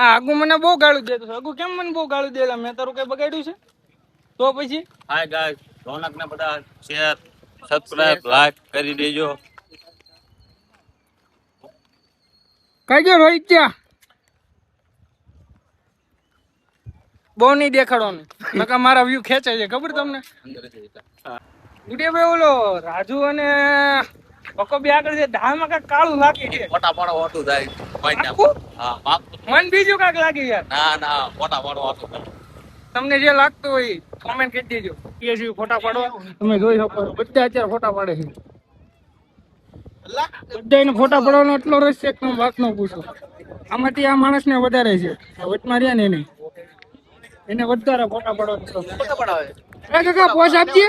આ આગુ મને બહુ ગાળું દેતો છે. આગુ કેમ મને બહુ ગાળું દેલા? મેં તારું કઈ બગાડ્યું છે? તો પછી હાય ગાઈસ, રોનક ને બધા શેર સબસ્ક્રાઇબ લાઈક કરી દેજો. કઈ રોહિત ત્યાં બહુ નહીં દેખાડવાનું, નકા મારા વ્યૂ ખેંચાય છે ખબર તમને. ભાઈ ઓલો રાજુ અને પકો બે આગળ છે, ધામાં કાંઈક કાળું લાગે છે. ફોટા પાડો હોતું જાય. હા બાપ મન બીજું કાંઈક લાગે યાર. ના ફોટા પાડો હોતું જાય. તમને જે લાગતું હોય કોમેન્ટ કરી દેજો. કે ફોટા પાડવા તમે જોઈ શકો બધા અત્યારે ફોટા પાડે છે. બધાને ફોટા પાડવાનો એટલો રસ છે કે હું વાત ન પૂછું. આમાંથી આ માણસને વધારે છે, વચમાં રહ્યા ને એને વધારે ફોટા પાડવા. એ કાકા પોસ આપજે.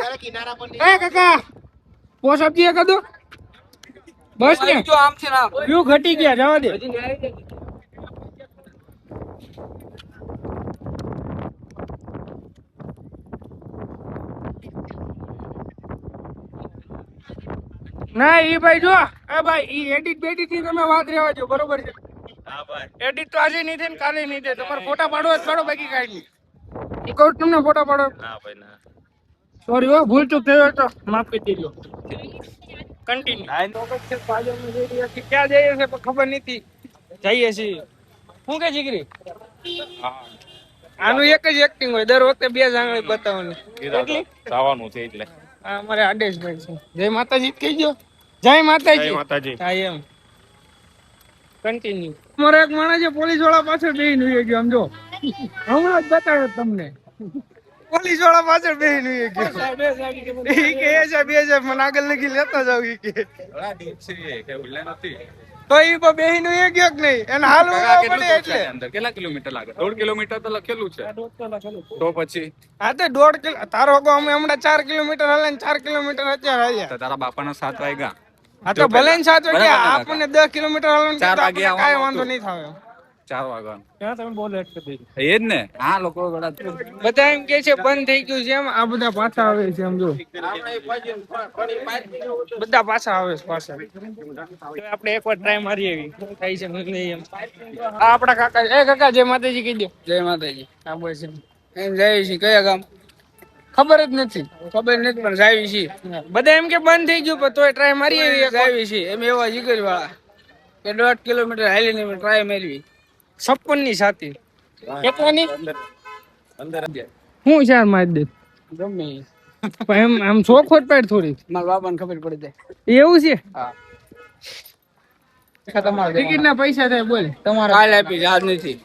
એ કાકા પોસ આપજે કદો. બસ ને જો આમ છે ના વ્યૂ ઘટી ગયા, જવા દે. ના ઈ ભાઈ જો એ ભાઈ ઈ એડિટ બેડિટ ની તમે વાત રહેવા જો, બરોબર છે. હા ભાઈ, એડિટ તો આજે નહીં થાય ને કાલે નહીં થાય. તમારે ફોટા પાડો જ પાડો, બાકી કાઈ નહીં. ઈ કહું તમને ફોટા પાડો. ના ભાઈ ના. સોરી હો, ભૂલ ચૂક થયો તો માફ કરી દેજો. કન્ટિન્યુ. ક્યાં જઈએ છે ખબર નથી. જઈએ છીએ શું કે જીગરી. આનું એક જ એક્ટિંગ હોય, દર વખતે બે જાંગળી બતાવવાની. એટલી જવાનું છે એટલે અમારે આદેશભાઈ છે. જય માતાજી કહી દો. જય માતાજી. હા એમ કન્ટિન્યુ. અમારો એક માણસ છે પોલીસ વાળા પાછળ બેહીને ઉઈ ગયો. આમ જો હમણાં જ બતાવ્યો તમને. પોલીસ વાળા પાછળ બેહીને ઉઈ ગયો. ઈ કે એ સાહેબ મને આગળ લગી લેતા જાવ. ઈ કે તો ઈ પણ બેહીને ઉઈ ગયો કે નહીં? એને હાલવું પડે એટલે. અંદર કેટલા કિલોમીટર લાગે? 1.5 કિલોમીટર તો લખેલું છે. તો પછી હા તો 1.5 કિલો તારો અમે હમણાં 4 કિલોમીટર હાલે ને 4 કિલોમીટર અત્યારે હાલ્યા. તારા બાપાના 7 વાગ્યા. હા તો ભલે ને 7 વાગ્યા, આપણને 10 કિલોમીટર હાલવાનું 4 વાગ્યા કાંઈ વાંધો નહીં થાય. 4 વાગ્યા ક્યાં તમે બહુ લેટ કરી દીધું. એ જ ને. હા લોકો બધા એમ કે છે બંધ થઈ ગયું છે, એમ આ બધા પાછા આવે છે. એમ જો બધા પાછા આવે છે પાછા. આપણે એકવાર ટ્રાય મારી આવી થાય છે નહીં એમ. આ આપડા કાકા. એ કાકા જય માતાજી કહી દો. જય માતાજી. હા બસ એમ જાય છે. કયા ગામ ખબર જ નથી. ખબર નથી પણ જાવી છે. બધા એમ કે બંધ થઈ ગયું પણ તોય ટ્રાય મારી આવી. જાવી છે એમ એવા જીગર વાળા કે 1.5 કિલોમીટર હાલીને ટ્રાય મારવી. 56 ની સાથે કેટલાની અંદર હું ચાર મારી દે ગમે એમ આમ ચોખોટ પાડ થોડી. મારા બાપાને ખબર પડી જાય એવું છે. હા તમારે ટિકિટ ના પૈસા થાય બોલ તમારે કાલ આપી આજ નથી.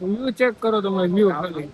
વ્યૂ ચેક કરો તમે. વ્યૂ ખાલી